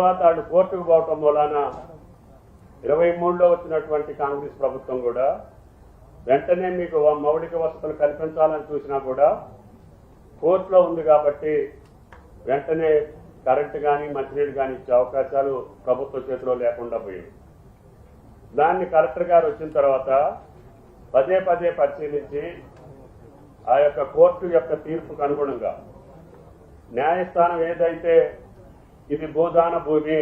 తర్వాత వాళ్ళు కోర్టుకు పోవటం మూలాన 23లో వచ్చినటువంటి కాంగ్రెస్ ప్రభుత్వం కూడా వెంటనే మీకు మౌలిక వసతులు కల్పించాలని చూసినా కూడా కోర్టులో ఉంది కాబట్టి వెంటనే కరెంటు కానీ మంచినీళ్ళు కానీ ఇచ్చే అవకాశాలు ప్రభుత్వ చేతిలో లేకుండా పోయింది. దాన్ని కలెక్టర్ గారు వచ్చిన తర్వాత పదే పదే పరిశీలించి ఆ యొక్క కోర్టు యొక్క తీర్పుకు అనుగుణంగా న్యాయస్థానం ఏదైతే ఇది భూదాన భూమి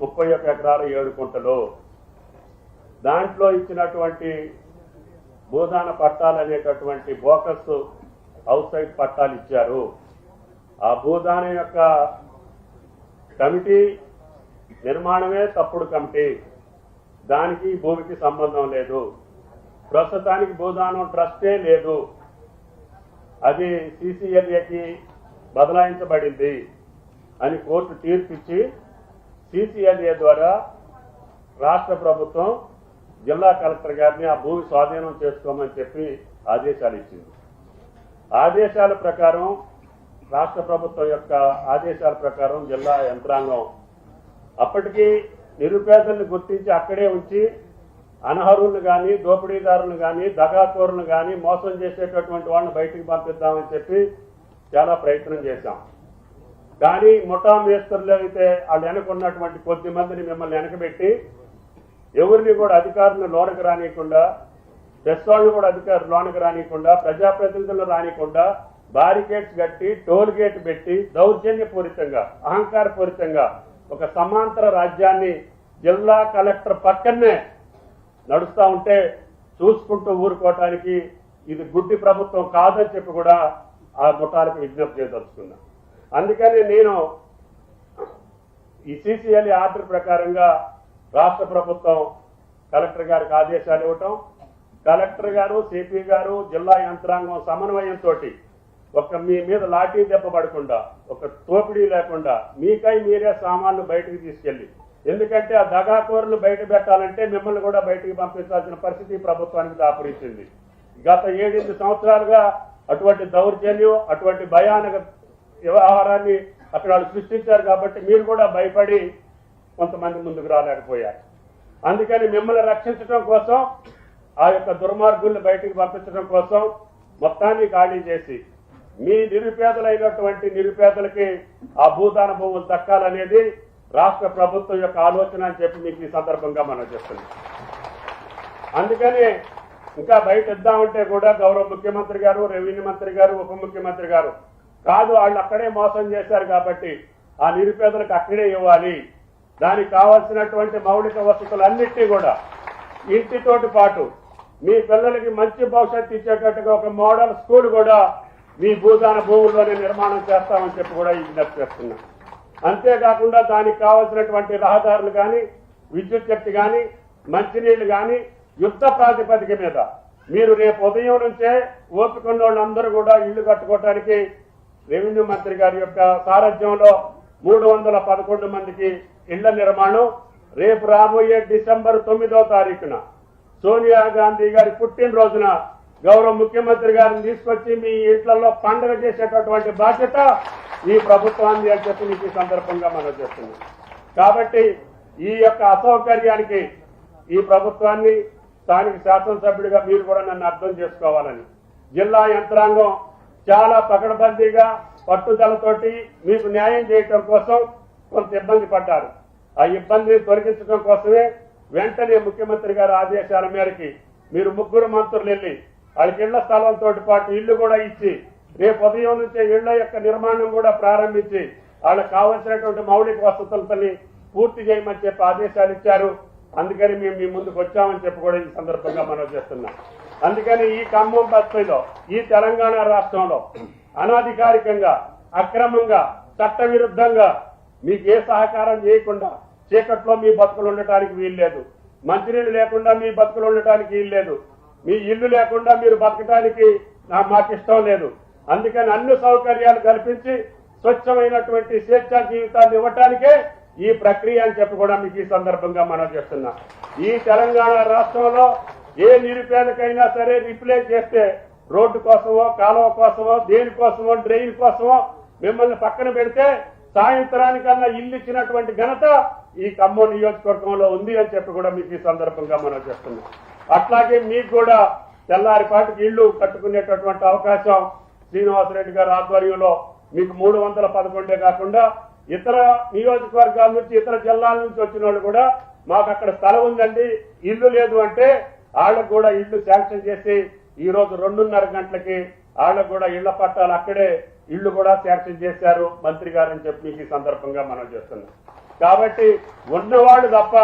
31 ఎకరాల 7 గుంటలు దాంట్లో ఇచ్చినటువంటి భూదాన పట్టాలు అనేటటువంటి బోకస్ హౌస్ సైడ్ పట్టాలు ఇచ్చారు. ఆ భూదానం యొక్క కమిటీ నిర్మాణమే తప్పుడు కమిటీ, దానికి భూమికి సంబంధం లేదు. ప్రస్తుతానికి భూదానం ట్రస్టే లేదు, అది CCLAకి బదలాయించబడింది అని కోర్టు తీర్పిచ్చి CCLA ద్వారా రాష్ట్ర ప్రభుత్వం జిల్లా కలెక్టర్ గారిని ఆ భూమి స్వాధీనం చేసుకోమని చెప్పి ఆదేశాలు ఇచ్చింది. ఆదేశాల ప్రకారం రాష్ట్ర ప్రభుత్వం యొక్క ఆదేశాల ప్రకారం జిల్లా యంత్రాంగం అప్పటికి నిరుపేదల్ని గుర్తించి అక్కడే ఉంచి అనర్హులను కానీ దోపిడీదారులను కానీ దగాకోరులను కానీ మోసం చేసేటటువంటి వాళ్ళని బయటికి పంపిద్దామని చెప్పి చాలా ప్రయత్నం చేశాం. కానీ ముఠా మేస్త్రులు అయితే వాళ్ళు వెనకున్నటువంటి కొద్ది మందిని మిమ్మల్ని వెనకబెట్టి ఎవరిని కూడా అధికారులను లోనకు రానియకుండా, ప్రెస్ వాళ్ళని కూడా అధికారులు లోనకు రానియకుండా, ప్రజాప్రతినిధులను రానియకుండా బారికేడ్స్ కట్టి టోల్ గేట్ పెట్టి దౌర్జన్యపూరితంగా అహంకారపూరితంగా ఒక సమాంతర రాజ్యాన్ని జిల్లా కలెక్టర్ పక్కనే నడుస్తూ ఉంటే చూసుకుంటూ ఊరుకోవటానికి ఇది గుడ్డి ప్రభుత్వం కాదని చెప్పి కూడా ఆ ముఠాలకు విజ్ఞప్తి చేయదలుచుకున్నా. అందుకని నేను ఈ CCLA ఆర్డర్ ప్రకారంగా రాష్ట్ర ప్రభుత్వం కలెక్టర్ గారికి ఆదేశాలు ఇవ్వటం, కలెక్టర్ గారు CP గారు జిల్లా యంత్రాంగం సమన్వయంతో ఒక మీ మీద లాఠీ దెబ్బ పడకుండా, ఒక తోపిడీ లేకుండా మీకై మీరే సామాన్లు బయటకు తీసుకెళ్లి, ఎందుకంటే ఆ దగాకోరులు బయట పెట్టాలంటే మిమ్మల్ని కూడా బయటికి పంపించాల్సిన పరిస్థితి ప్రభుత్వానికి దాపురించింది. గత 7-8 సంవత్సరాలుగా అటువంటి దౌర్జన్యం, అటువంటి భయానక వ్యవహారాన్ని అక్కడ వాళ్ళు సృష్టించారు. కాబట్టి మీరు కూడా భయపడి కొంతమంది ముందుకు రాలేకపోయారు. అందుకని మిమ్మల్ని రక్షించడం కోసం, ఆ యొక్క దుర్మార్గుల్ని బయటికి పంపించడం కోసం మొత్తాన్ని ఖాళీ చేసి మీ నిరుపేదలైనటువంటి నిరుపేదలకి ఆ భూదాన భూములు దక్కాలనేది రాష్ట్ర ప్రభుత్వం యొక్క ఆలోచన అని చెప్పి మీకు ఈ సందర్భంగా మనం చెప్తున్నాం. అందుకని ఇంకా బయట ఇద్దామంటే కూడా గౌరవ ముఖ్యమంత్రి గారు, రెవెన్యూ మంత్రి గారు, ఉప ముఖ్యమంత్రి గారు కాదు, వాళ్ళు అక్కడే మోసం చేశారు కాబట్టి ఆ నిరుపేదలకు అక్కడే ఇవ్వాలి, దానికి కావాల్సినటువంటి మౌలిక వసతులన్నింటినీ కూడా ఇంటితోటి పాటు మీ పిల్లలకి మంచి భవిష్యత్తు ఇచ్చేటట్టుగా ఒక మోడల్ స్కూల్ కూడా మీ భూదాన భూముల్లోనే నిర్మాణం చేస్తామని చెప్పి కూడా విజ్ఞప్తి చేస్తున్నాం. అంతేకాకుండా దానికి కావాల్సినటువంటి రహదారులు కానీ, విద్యుత్ శక్తి కానీ, మంచినీళ్లు కానీ యుద్ధ ప్రాతిపదిక మీద మీరు రేపు ఉదయం నుంచే ఓపికన్న వాళ్ళందరూ కూడా ఇళ్లు కట్టుకోవడానికి రెవెన్యూ మంత్రి గారి యొక్క సారథ్యంలో 311 మందికి ఇళ్ల నిర్మాణం రేపు రాబోయే డిసెంబర్ 9వ తారీఖున సోనియా గాంధీ గారి పుట్టినరోజున గౌరవ ముఖ్యమంత్రి గారిని తీసుకొచ్చి మీ ఇంట్లలో పండుగ చేసేటటువంటి బాధ్యత ఈ ప్రభుత్వాన్ని అని చెప్పి మీకు ఈ సందర్భంగా మనం చేస్తున్నాం. కాబట్టి ఈ యొక్క అసౌకర్యానికి ఈ ప్రభుత్వాన్ని స్థానిక శాసనసభ్యుడిగా మీరు కూడా నన్ను అర్థం చేసుకోవాలని జిల్లా యంత్రాంగం చాలా పకడ్బందీగా పట్టుదలతోటి మీకు న్యాయం చేయటం కోసం కొంత ఇబ్బంది పడ్డారు. ఆ ఇబ్బందిని తొలగించడం కోసమే వెంటనే ముఖ్యమంత్రి గారి ఆదేశాల మేరకి మీరు 3 మంత్రులు వెళ్లి వాళ్ళకి ఇళ్ల స్థలంతో పాటు ఇళ్లు కూడా ఇచ్చి రేపు ఉదయం నుంచే ఇళ్ల యొక్క నిర్మాణం కూడా ప్రారంభించి వాళ్ళకి కావలసినటువంటి మౌలిక వసతులని పూర్తి చేయమని చెప్పి ఆదేశాలు ఇచ్చారు. అందుకని మేము మీ ముందుకు వచ్చామని చెప్పి కూడా ఈ సందర్భంగా మనం చేస్తున్నాం. అందుకని ఈ ఖమ్మం బస్తీలో, ఈ తెలంగాణ రాష్ట్రంలో అనాధికారికంగా, అక్రమంగా, చట్టవిరుద్ధంగా మీకు ఏ సహకారం చేయకుండా చీకట్లో మీ బతుకులు ఉండటానికి వీల్లేదు. మంచినీళ్ళు లేకుండా మీ బతుకులు ఉండటానికి వీల్లేదు. మీ ఇల్లు లేకుండా మీరు బతకటానికి మాకు ఇష్టం లేదు. అందుకని అన్ని సౌకర్యాలు కల్పించి స్వచ్ఛమైనటువంటి స్వేచ్ఛా జీవితాన్ని ఇవ్వటానికే ఈ ప్రక్రియ అని చెప్పి కూడా మీకు ఈ సందర్భంగా మనం చేస్తున్నాం. ఈ తెలంగాణ రాష్ట్రంలో ఏ నిరుపేదకైనా సరే రిప్లేస్ చేస్తే రోడ్డు కోసమో, కాలువ కోసమో, దేనికోసమో, డ్రైన్ కోసమో మిమ్మల్ని పక్కన పెడితే సాయంత్రానికన్నా ఇల్లు ఇచ్చినటువంటి ఘనత ఈ ఖమ్మం నియోజకవర్గంలో ఉంది అని చెప్పి కూడా మీకు ఈ సందర్భంగా మనం చెప్తున్నాం. అట్లాగే మీకు కూడా తెల్లారిపాటికి ఇళ్లు కట్టుకునేటటువంటి అవకాశం శ్రీనివాసరెడ్డి గారి ఆధ్వర్యంలో మీకు 311 కాకుండా ఇతర నియోజకవర్గాల నుంచి ఇతర జిల్లాల నుంచి వచ్చిన వాళ్ళు కూడా మాకు అక్కడ స్థలం ఉందండి, ఇల్లు లేదు అంటే వాళ్ళకు కూడా ఇల్లు శాంక్షన్ చేసి ఈ రోజు 2:30 గంటలకి వాళ్ళకు కూడా ఇళ్ల పట్టాలు అక్కడే ఇళ్లు కూడా శాంక్షన్ చేశారు మంత్రి గారు అని చెప్పి మీకు ఈ సందర్భంగా మనం చేస్తున్నాం. కాబట్టి ఉన్నవాళ్ళు తప్ప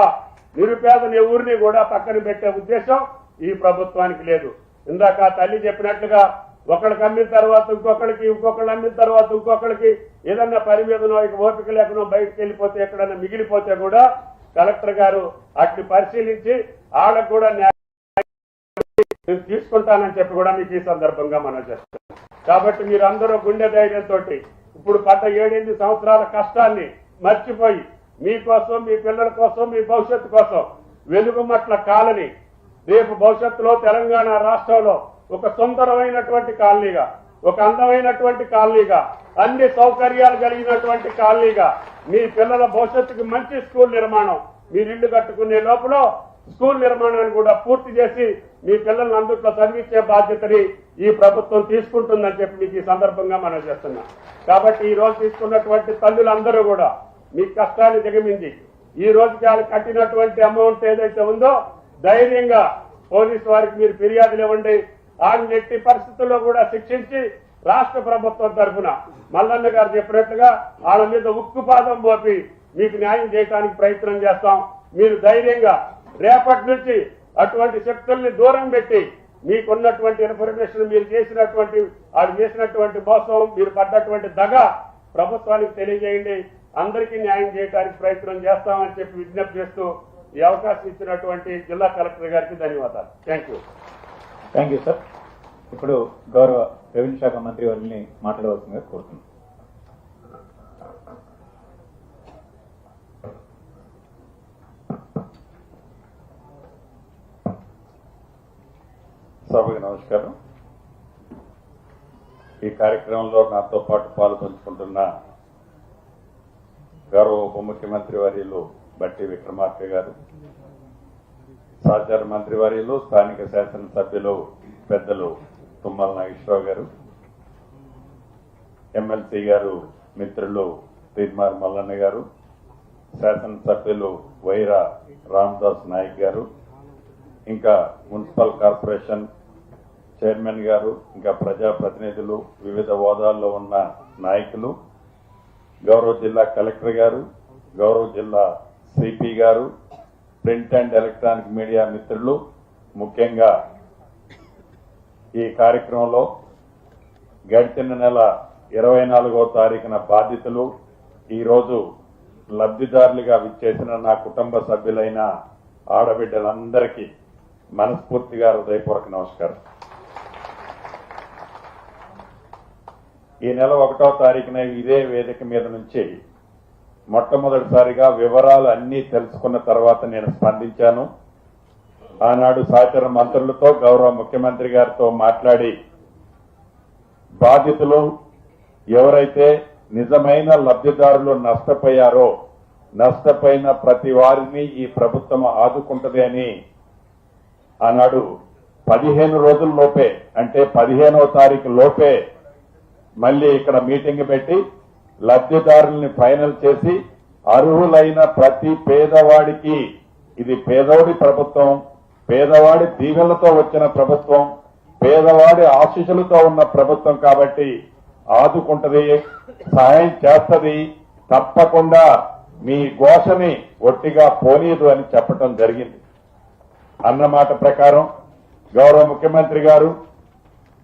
నిరుపేదని ఎవరిని కూడా పక్కన పెట్టే ఉద్దేశం ఈ ప్రభుత్వానికి లేదు. ఇందాక తల్లి చెప్పినట్లుగా ఒకళ్ళకి అమ్మిన తర్వాత ఇంకొకళ్ళకి, ఇంకొకళ్ళు అమ్మిన తర్వాత ఇంకొకళ్ళకి ఏదన్నా పని మీదనో ఇక ఓపిక లేకనో బయటకు వెళ్ళిపోతే ఎక్కడన్నా మిగిలిపోతే కూడా కలెక్టర్ గారు అట్ని పరిశీలించి వాళ్ళకు కూడా నేను తీసుకుంటానని చెప్పి కూడా మీకు ఈ సందర్భంగా మనం చేస్తాం. కాబట్టి మీరందరూ గుండె ధైర్యంతో ఇప్పుడు పడ్డ 7-8 సంవత్సరాల కష్టాన్ని మర్చిపోయి మీకోసం, మీ పిల్లల కోసం, మీ భవిష్యత్తు కోసం వెలుగుమట్ల కాలనీ రేపు భవిష్యత్తులో తెలంగాణ రాష్ట్రంలో ఒక సుందరమైనటువంటి కాలనీగా, ఒక అందమైనటువంటి కాలనీగా, అన్ని సౌకర్యాలు కలిగినటువంటి కాలనీగా, మీ పిల్లల భవిష్యత్తుకి మంచి స్కూల్ నిర్మాణం, మీరు ఇల్లు కట్టుకునే లోపల స్కూల్ నిర్మాణాన్ని కూడా పూర్తి చేసి మీ పిల్లల్ని అందుట్లో చదివించే బాధ్యతని ఈ ప్రభుత్వం తీసుకుంటుందని చెప్పి మీకు ఈ సందర్భంగా మనం చేస్తున్నాం. కాబట్టి ఈ రోజు తీసుకున్నటువంటి తల్లులందరూ కూడా మీ కష్టాన్ని దిగమింది ఈ రోజుకి వాళ్ళు కట్టినటువంటి అమౌంట్ ఏదైతే ఉందో ధైర్యంగా పోలీసు వారికి మీరు ఫిర్యాదులు ఇవ్వండి. వాళ్ళని ఎట్టి పరిస్థితుల్లో కూడా శిక్షించి రాష్ట్ర ప్రభుత్వం తరఫున మల్లన్న గారు చెప్పినట్లుగా వాళ్ళ మీద ఉక్కుపాదం మోపి మీకు న్యాయం చేయడానికి ప్రయత్నం చేస్తాం. మీరు ధైర్యంగా రేపటి నుంచి అటువంటి శక్తుల్ని దూరం పెట్టి మీకున్నటువంటి ఇన్ఫర్మేషన్, మీరు చేసినటువంటి వాళ్ళు చేసినటువంటి మోసం, మీరు పడ్డటువంటి దగ ప్రభుత్వానికి తెలియజేయండి. అందరికీ న్యాయం చేయడానికి ప్రయత్నం చేస్తామని చెప్పి విజ్ఞప్తి చేస్తూ ఈ అవకాశం ఇచ్చినటువంటి జిల్లా కలెక్టర్ గారికి ధన్యవాదాలు. Thank you sir. ఇప్పుడు గౌరవ రెవెన్యూ శాఖ మంత్రి వారిని మాట్లాడవలసిందిగా కోరుతున్నాను. సభకు నమస్కారం. ఈ కార్యక్రమంలో నాతో పాటు పాల్పంచుకుంటున్న గౌరవ ఉప ముఖ్యమంత్రి వర్యులు బట్టి విక్రమార్క గారు, సహచార మంత్రి వర్యులు, స్థానిక శాసనసభ్యులు పెద్దలు తుమ్మల నాగేశ్వరరావు గారు, ఎమ్మెల్సీ గారు మిత్రులు తీర్మార్ మల్లన్న గారు, శాసనసభ్యులు వైరా రామదాస్ నాయక్ గారు, ఇంకా మున్సిపల్ కార్పొరేషన్ చైర్మన్ గారు, ఇంకా ప్రజాప్రతినిధులు, వివిధ హోదాల్లో ఉన్న నాయకులు, గౌరవ జిల్లా కలెక్టర్ గారు, గౌరవ జిల్లా సిపి గారు, ప్రింట్ అండ్ ఎలక్ట్రానిక్ మీడియా మిత్రులు, ముఖ్యంగా ఈ కార్యక్రమంలో గడిచిన నెల 24వ తారీఖున బాధితులు, ఈరోజు లబ్ధిదారులుగా విచ్చేసిన నా కుటుంబ సభ్యులైన ఆడబిడ్డలందరికీ మనస్ఫూర్తిగా హృదయపూర్వక నమస్కారం. ఈ నెల 1వ తారీఖున ఇదే వేదిక మీద నుంచి మొట్టమొదటిసారిగా వివరాలు అన్నీ తెలుసుకున్న తర్వాత నేను స్పందించాను. ఆనాడు సహచర మంత్రులతో, గౌరవ ముఖ్యమంత్రి గారితో మాట్లాడి బాధితులు ఎవరైతే నిజమైన లబ్ధిదారులు నష్టపోయారో, నష్టపోయిన ప్రతి వారిని ఈ ప్రభుత్వం ఆదుకుంటది అని ఆనాడు 15 రోజుల లోపే, అంటే 15వ తారీఖు లోపే మళ్ళీ ఇక్కడ మీటింగ్ పెట్టి లబ్ధిదారుల్ని ఫైనల్ చేసి అర్హులైన ప్రతి పేదవాడికి, ఇది పేదవాడి ప్రభుత్వం, పేదవాడి దీవెనలతో వచ్చిన ప్రభుత్వం, పేదవాడి ఆశీస్సులతో ఉన్న ప్రభుత్వం కాబట్టి ఆదుకుంటది, సహాయం చేస్తది, తప్పకుండా మీ ఘోషని ఒట్టిగా పోనీయదు అని చెప్పడం జరిగింది. అన్నమాట ప్రకారం గౌరవ ముఖ్యమంత్రి గారు,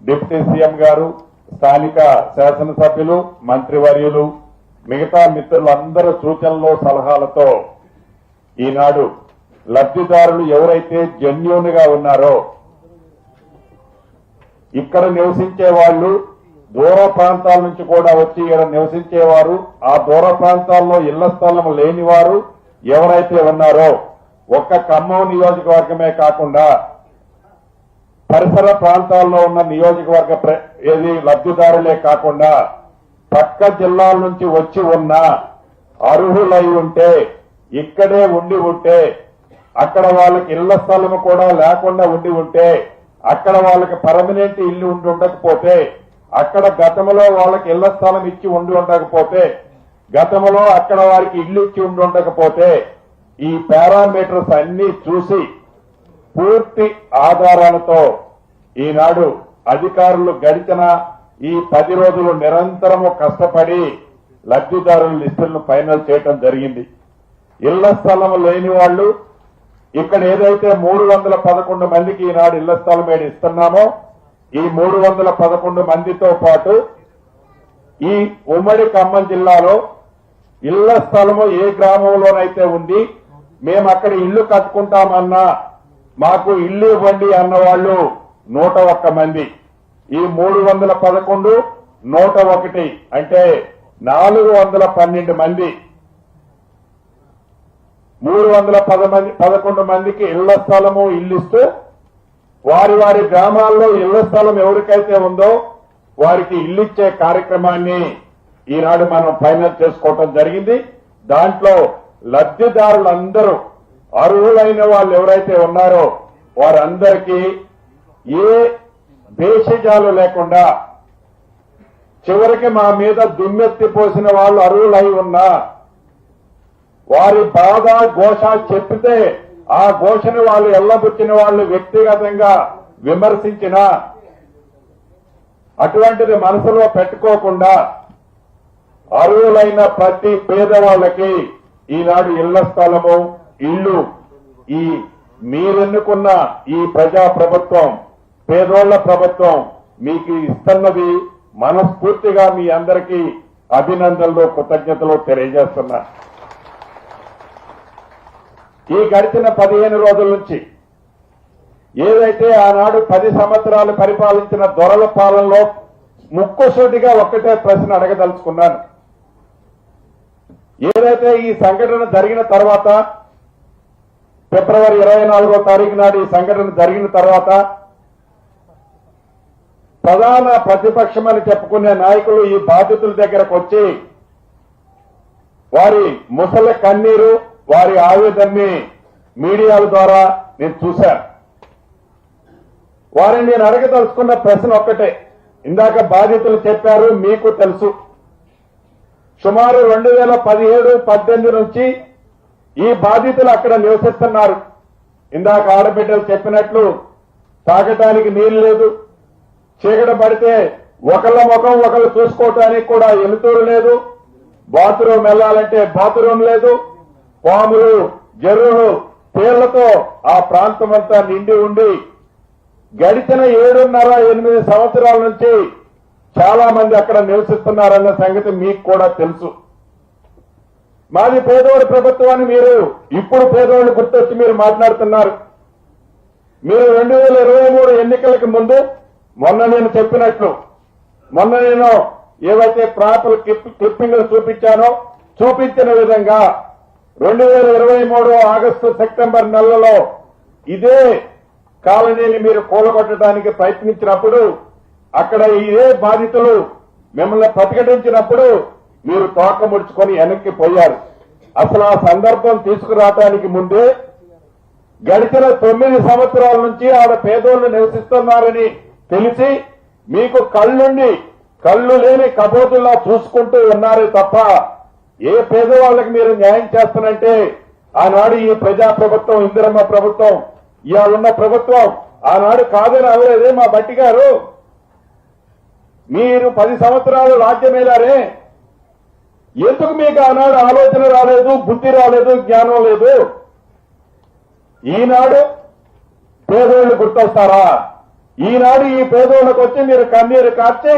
డిప్యూటీ సీఎం గారు, స్థానిక శాసనసభ్యులు, మంత్రివర్యులు, మిగతా మిత్రులందరూ సూచనలు, సలహాలతో ఈనాడు లబ్ధిదారులు ఎవరైతే జెన్యూన్ గా ఉన్నారో, ఇక్కడ నివసించే వాళ్ళు, దూర ప్రాంతాల నుంచి కూడా వచ్చి ఇక్కడ నివసించేవారు, ఆ దూర ప్రాంతాల్లో ఇళ్ల స్థలం లేనివారు ఎవరైతే ఉన్నారో, ఒక్క ఖమ్మం నియోజకవర్గమే కాకుండా పరిసర ప్రాంతాల్లో ఉన్న నియోజకవర్గ లబ్ధిదారులే కాకుండా పక్క జిల్లాల నుంచి వచ్చి ఉన్న అర్హులై ఉంటే ఇక్కడే ఉండి ఉంటే అక్కడ వాళ్ళకి ఇళ్ల స్థలం కూడా లేకుండా ఉండి ఉంటే అక్కడ వాళ్ళకి పర్మనెంట్ ఇల్లు ఉండి ఉండకపోతే అక్కడ గతంలో వాళ్ళకి ఇళ్ల స్థలం ఇచ్చి ఉండి ఉండకపోతే గతంలో అక్కడ వారికి ఇల్లు ఇచ్చి ఉండి ఉండకపోతే ఈ పారామీటర్స్ అన్ని చూసి పూర్తి ఆధారాలతో ఈనాడు అధికారులు గడిచిన ఈ 10 రోజులు నిరంతరము కష్టపడి లబ్ధిదారుల లిస్టులను ఫైనల్ చేయడం జరిగింది. ఇళ్ల స్థలం లేని వాళ్ళు ఇక్కడ ఏదైతే 311 మందికి ఈనాడు ఇళ్ల స్థలం ఏడు ఇస్తున్నామో ఈ 311 మందితో పాటు ఈ ఉమ్మడి ఖమ్మం జిల్లాలో ఇళ్ల స్థలము ఏ గ్రామంలోనైతే ఉంది మేము అక్కడ ఇల్లు కట్టుకుంటామన్నా మాకు ఇల్లు ఇవ్వండి అన్న వాళ్ళు 101 మంది. ఈ 311 101 అంటే 412 మంది 311 మందికి ఇళ్ల స్థలము ఇల్లిస్తూ వారి వారి గ్రామాల్లో ఇళ్ల స్థలం ఎవరికైతే ఉందో వారికి ఇల్లిచ్చే కార్యక్రమాన్ని ఈనాడు మనం ఫైనల్ చేసుకోవటం జరిగింది. దాంట్లో లబ్ధిదారులందరూ అర్హులైన వాళ్ళు ఎవరైతే ఉన్నారో వారందరికీ ఏ భేషజాలు లేకుండా చివరికి మా మీద దుమ్మెత్తి పోసిన వాళ్ళు అర్హులై ఉన్నా వారి బాధ ఘోష చెప్పితే ఆ ఘోషను వాళ్ళు ఎల్లబుచ్చిన వాళ్ళు వ్యక్తిగతంగా విమర్శించిన అటువంటిది మనసులో పెట్టుకోకుండా అర్హులైన ప్రతి పేదవాళ్ళకి ఈనాడు ఇళ్ల స్థలము ఇల్లు ఈ మీరెన్నుకున్న ఈ ప్రజా ప్రభుత్వం పేదోళ్ల ప్రభుత్వం మీకు ఇస్తున్నది మనస్ఫూర్తిగా మీ అందరికీ అభినందనలు కృతజ్ఞతలు తెలియజేస్తున్నా. ఈ గడిచిన 15 రోజుల నుంచి ఏదైతే ఆనాడు 10 సంవత్సరాలు పరిపాలించిన దొరల పాలనలో ముక్కుసూటిగా ఒక్కటే ప్రశ్న అడగదలుచుకున్నాను. ఏదైతే ఈ సంఘటన జరిగిన తర్వాత ఫిబ్రవరి 24వ తారీఖు నాడు ఈ సంఘటన జరిగిన తర్వాత ప్రధాన ప్రతిపక్షం అని చెప్పుకునే నాయకులు ఈ బాధితుల దగ్గరకు వచ్చి వారి ముసలి కన్నీరు వారి ఆవేదనని మీడియాల ద్వారా నేను చూశాను. వారిని నేను అడగదలుచుకున్న ప్రశ్న ఒక్కటే. ఇందాక బాధితులు చెప్పారు, మీకు తెలుసు. సుమారు 2017-18 నుంచి ఈ బాధితులు అక్కడ నివసిస్తున్నారు. ఇందాక ఆడబిడ్డలు చెప్పినట్లు తాగటానికి నీళ్లు లేదు, చీకటి పడితే ఒకళ్ళ ముఖం ఒకళ్ళు చూసుకోవటానికి కూడా ఎలుతూరు లేదు, బాత్రూమ్ వెళ్లాలంటే బాత్రూమ్ లేదు, పాములు జర్రులు తేళ్లతో ఆ ప్రాంతం అంతా నిండి ఉండి గడిచిన 7.5-8 సంవత్సరాల నుంచి చాలా మంది అక్కడ నివసిస్తున్నారన్న సంగతి మీకు కూడా తెలుసు. మాది పేదోడి ప్రభుత్వాన్ని మీరు ఇప్పుడు పేదోళ్ళు గుర్తొచ్చి మీరు మాట్లాడుతున్నారు. మీరు 2023 ఎన్నికలకు ముందు మొన్న నేను చెప్పినట్లు మొన్న నేను ఏవైతే ప్రాపర్ క్లిప్పింగ్లు చూపించానో చూపించిన విధంగా 2023 ఆగస్టు సెప్టెంబర్ నెలలో ఇదే కాలనీని మీరు కూలగొట్టడానికి ప్రయత్నించినప్పుడు అక్కడ ఇదే బాధితులు మిమ్మల్ని ప్రతిఘటించినప్పుడు మీరు తోక ముడుచుకొని వెనక్కి పోయారు. అసలు ఆ సందర్భం తీసుకురావడానికి ముందే గడిచిన 9 సంవత్సరాల నుంచి ఆడ పేదోళ్లు నివసిస్తున్నారని తెలిసి మీకు కళ్ళు లేని కబోతుల్లా చూసుకుంటూ ఉన్నారే తప్ప ఏ పేదవాళ్ళకి మీరు న్యాయం చేస్తానంటే ఆనాడు ఈ ప్రజా ప్రభుత్వం ఇందిరమ్మ ప్రభుత్వం ఇవాళ ఉన్న ప్రభుత్వం ఆనాడు కాదని అవలేదే మా బట్టి గారు. మీరు 10 సంవత్సరాలు రాజ్యమేలారే, ఎందుకు మీకు ఆనాడు ఆలోచన రాలేదు, బుద్ధి రాలేదు, జ్ఞానం లేదు? ఈనాడు పేదోళ్లు గుర్తొస్తారా? ఈనాడు ఈ పేదోళ్లకు వచ్చి మీరు కన్నీరు కార్చి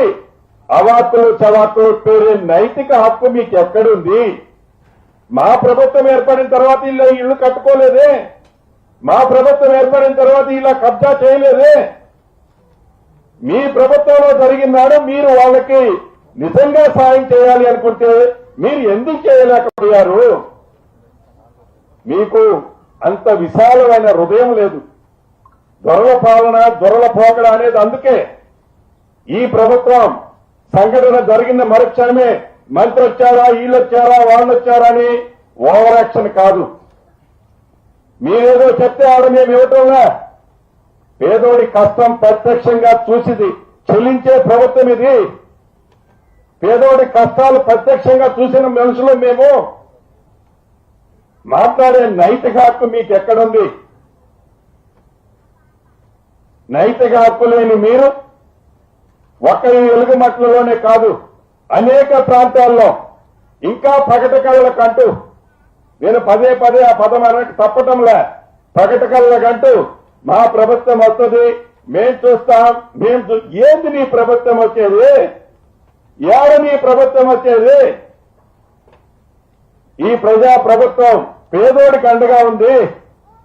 అవాక్కులు చవాక్కులు పేరే నైతిక హక్కు మీకు ఎక్కడుంది? మా ప్రభుత్వం ఏర్పడిన తర్వాత ఇలా ఇళ్లు కట్టుకోలేదే, మా ప్రభుత్వం ఏర్పడిన తర్వాత ఇలా కబ్జా చేయలేదే. మీ ప్రభుత్వంలో జరిగినాడు మీరు వాళ్ళకి నిజంగా సాయం చేయాలి అనుకుంటే మీరు ఎందుకు చేయలేకపోయారు? మీకు అంత విశాలమైన హృదయం లేదు. దొరల పాలన దొరల పోకడ అనేది అందుకే ఈ ప్రభుత్వం సంఘటన జరిగిన మరుక్షణమే మంత్రి వచ్చారా, వీళ్ళు వచ్చారా, వాళ్ళు వచ్చారా అని ఓవర్ యాక్షన్ కాదు. మీరేదో చెప్తే ఆడ మేము ఇవ్వటంలా. పేదోడి కష్టం ప్రత్యక్షంగా చూసింది చెల్లించే ప్రభుత్వం ఇది. పేదోడి కష్టాలు ప్రత్యక్షంగా చూసిన మనుషులు మేము. మాట్లాడే నైతిక హక్కు మీకు ఎక్కడుంది? నైతిక హక్కు లేని మీరు ఒక్క ఈ వెలుగుమట్లలోనే కాదు, అనేక ప్రాంతాల్లో ఇంకా ప్రకటనలకంటూ, నేను పదే పదే ఆ పదం అన్నట్టు తప్పటంలే, ప్రకటనలకంటూ మా ప్రభుత్వం వస్తుంది, మేం చూస్తాం, ఏంది నీ ప్రభుత్వం వచ్చేది? ఏడ నీ ప్రభుత్వం వచ్చేది? ఈ ప్రజా ప్రభుత్వం పేదోడికి అండగా ఉంది,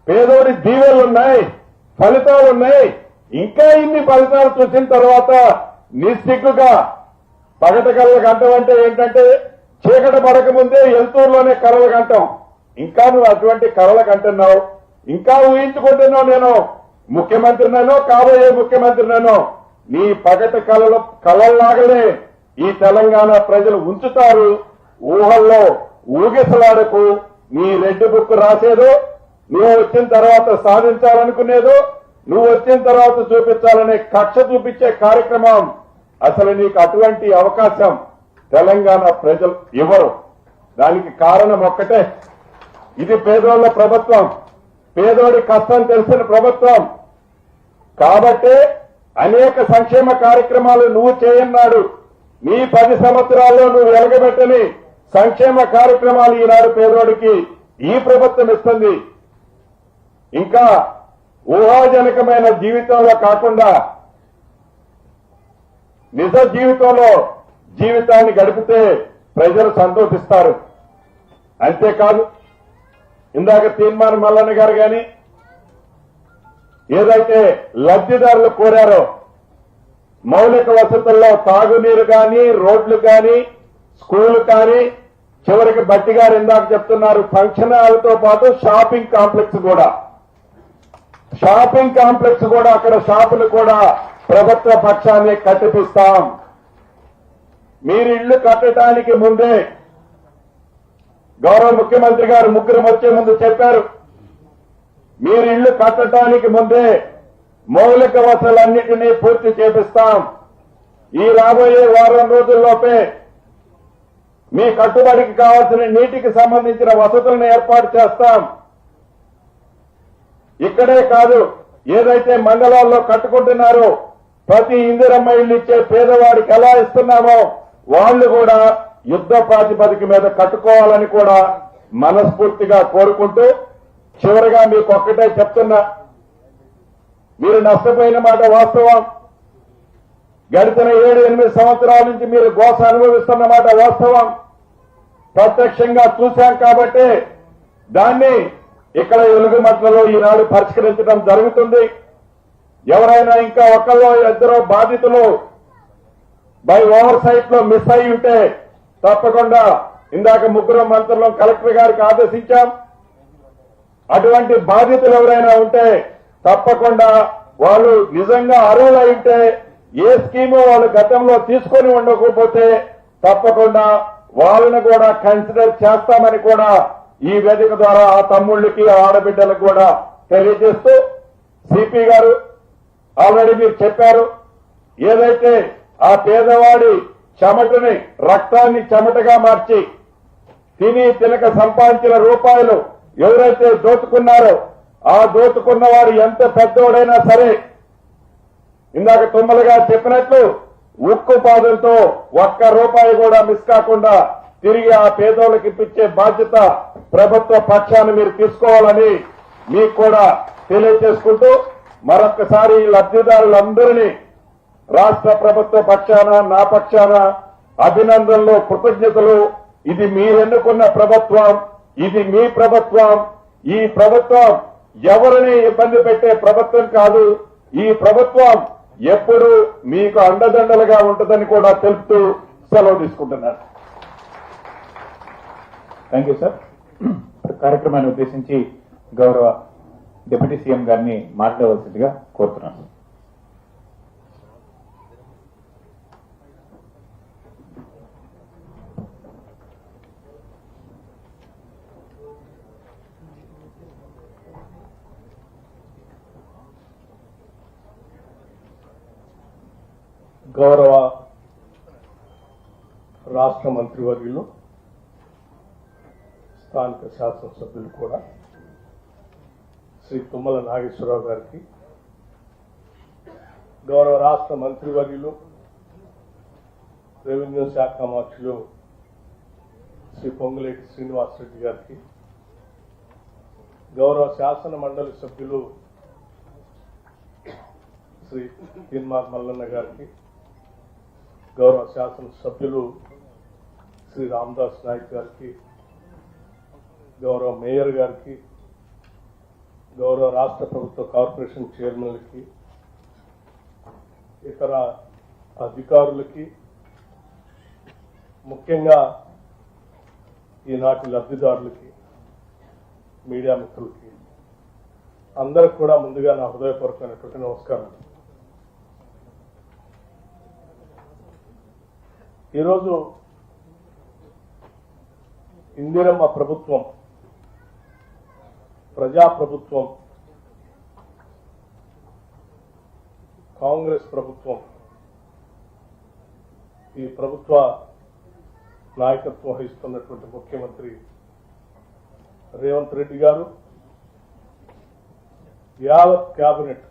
పేదోడి దీవెనలున్నాయి, ఫలితాలున్నాయి. ఇంకా ఇన్ని ఫలితాలు చూసిన తర్వాత నిస్సిగ్గుగా పగటకళ్ళ గంటం అంటే ఏంటంటే చీకటి పడక ముందే ఎల్తూరులోనే కర్రలు గంటాం. ఇంకా నువ్వు అటువంటి కర్రలు కంటున్నావు, ఇంకా ఊహించుకుంటున్నావు నేను ముఖ్యమంత్రినో కాబోయే ముఖ్యమంత్రినో. నీ పగటి కళల్లాగనే ఈ తెలంగాణ ప్రజలు ఉంచుతారు. ఊహల్లో ఊగిసలాడకు. నీ రెడ్ బుక్ రాసేదో, నువ్వు వచ్చిన తర్వాత సాధించాలనుకునేదో, నువ్వు వచ్చిన తర్వాత చూపించాలనే కక్ష చూపించే కార్యక్రమం అసలు నీకు అటువంటి అవకాశం తెలంగాణ ప్రజలు ఇవ్వరు. దానికి కారణం ఒక్కటే, ఇది పేదోళ్ల ప్రభుత్వం, పేదోడి కష్టం తెలిసిన ప్రభుత్వం. కాబట్టే అనేక సంక్షేమ కార్యక్రమాలు నువ్వు చేయన్నాడు. నీ 10 సంవత్సరాల్లో నువ్వు వెలగబెట్టని సంక్షేమ కార్యక్రమాలు ఈనాడు పేదోడికి ఈ ప్రభుత్వం ఇస్తుంది. ఇంకా ఊహాజనకమైన జీవితంలో కాకుండా నిజ జీవితంలో జీవితాన్ని గడిపితే ప్రజలు సంతోషిస్తారు. అంతేకాదు, ఇందాక తీర్మానం మల్లన్న గారు గాని ఏదైతే లబ్ధిదారులు కోరారో మౌలిక వసతుల్లో తాగునీరు కానీ, రోడ్లు కానీ, స్కూల్ కానీ, చివరికి బట్టి గారు ఇందాక చెప్తున్నారు ఫంక్షన్ హాల్తో పాటు షాపింగ్ కాంప్లెక్స్ కూడా అక్కడ షాపులు కూడా ప్రభుత్వ పక్షాన్ని కట్టిపిస్తాం. మీరు ఇళ్లు కట్టడానికి ముందే గౌరవ ముఖ్యమంత్రి గారు ముగ్గురు వచ్చే ముందు చెప్పారు, మీరు ఇళ్లు కట్టడానికి ముందే మౌలిక వసతులన్నింటినీ పూర్తి చేపిస్తాం. ఈ రాబోయే వారం రోజుల్లోపే మీ కట్టుబడికి కావాల్సిన నీటికి సంబంధించిన వసతులను ఏర్పాటు చేస్తాం. ఇక్కడే కాదు, ఏదైతే మండలాల్లో కట్టుకుంటున్నారో ప్రతి ఇందిరమ్మ ఇల్లు ఇచ్చే పేదవాడికి ఎలా ఇస్తున్నామో వాళ్ళు కూడా యుద్ధ ప్రాతిపదిక మీద కట్టుకోవాలని కూడా మనస్ఫూర్తిగా కోరుకుంటూ, చివరిగా మీకు ఒక్కటే చెప్తున్నా, మీరు నష్టపోయిన మాట వాస్తవం. గడిచిన 7-8 సంవత్సరాల నుంచి మీరు గోస అనుభవిస్తున్న మాట వాస్తవం. ప్రత్యక్షంగా చూశాం కాబట్టి దాన్ని ఇక్కడ వెలుగుమట్లలో ఈనాడు పరిష్కరించడం జరుగుతుంది. ఎవరైనా ఇంకా ఒకళ్ళో ఇద్దరో బాధితులు బై ఓవర్ సైట్ లో మిస్ అయి ఉంటే తప్పకుండా ఇందాక ముగ్గురు మంత్రులు కలెక్టర్ గారికి ఆదేశించాం. అటువంటి బాధితులు ఎవరైనా ఉంటే తప్పకుండా వాళ్ళు నిజంగా అర్హులై ఉంటే ఏ స్కీము వాళ్ళు గతంలో తీసుకొని ఉండకపోతే తప్పకుండా వాళ్ళని కూడా కన్సిడర్ చేస్తామని కూడా ఈ వేదిక ద్వారా ఆ తమ్ముళ్ళకి ఆడబిడ్డలకు కూడా తెలియజేస్తూ, సిపి గారు ఆల్రెడీ మీరు చెప్పారు, ఏదైతే ఆ పేదవాడి చెమటని రక్తాన్ని చెమటగా మార్చి తినక సంపాదించిన రూపాయలు ఎవరైతే దోచుకున్నారో ఆ దోచుకున్న వారు ఎంత పెద్దోడైనా సరే ఇందాక తుమ్మలుగా చెప్పినట్లు ఉక్కు పాదంతో ఒక్క రూపాయి కూడా మిస్ కాకుండా తిరిగి ఆ పేదోళ్ళకి ఇప్పించే బాధ్యత ప్రభుత్వ పక్షాన్ని మీరు తీసుకోవాలని మీకు కూడా తెలియజేసుకుంటూ మరొక్కసారి లబ్ధిదారులందరినీ రాష్ట్ర ప్రభుత్వ పక్షాన నా పక్షాన అభినందనలు, కృతజ్ఞతలు. ఇది మీరెన్నుకున్న ప్రభుత్వం, ఇది మీ ప్రభుత్వం. ఈ ప్రభుత్వం ఎవరిని ఇబ్బంది పెట్టే ప్రభుత్వం కాదు. ఈ ప్రభుత్వం ఎప్పుడు మీకు అండదండలుగా ఉంటుందని కూడా తెలుపుతూ సెలవు తీసుకుంటున్నారు. Thank you sir. కార్యక్రమాన్ని ఉద్దేశించి గౌరవ డిప్యూటీ సీఎం గారిని మాట్లాడవలసిందిగా కోరుతున్నాను. గౌరవ రాష్ట్ర మంత్రివర్యులు, స్థానిక శాసనసభ్యులు కూడా శ్రీ తుమ్మల నాగేశ్వరరావు గారికి, గౌరవ రాష్ట్ర మంత్రివర్యులు రెవెన్యూ శాఖ మంత్రులు శ్రీ పొంగులేటి శ్రీనివాసరెడ్డి గారికి, గౌరవ శాసన మండలి సభ్యులు శ్రీ తీన్మార్ మల్లన్న గారికి, గౌరవ శాసన సభ్యులు శ్రీ రామదాస్ నాయక్ గారికి, గౌరవ మేయర్ గారికి, గౌరవ రాష్ట్ర ప్రభుత్వ కార్పొరేషన్ చైర్మన్లకి, ఇతర అధికారులకి, ముఖ్యంగా ఈనాటి లబ్ధిదారులకి, మీడియా మిత్రులకి అందరికి కూడా ముందుగా నా హృదయపూర్వకమైనటువంటి నమస్కారం. ఈరోజు ఇందిరమ్మ ప్రభుత్వం, ప్రజాప్రభుత్వం, కాంగ్రెస్ ప్రభుత్వం, ఈ ప్రభుత్వ నాయకత్వం వహిస్తున్నటువంటి ముఖ్యమంత్రి రేవంత్ రెడ్డి గారు, యావత్ కేబినెట్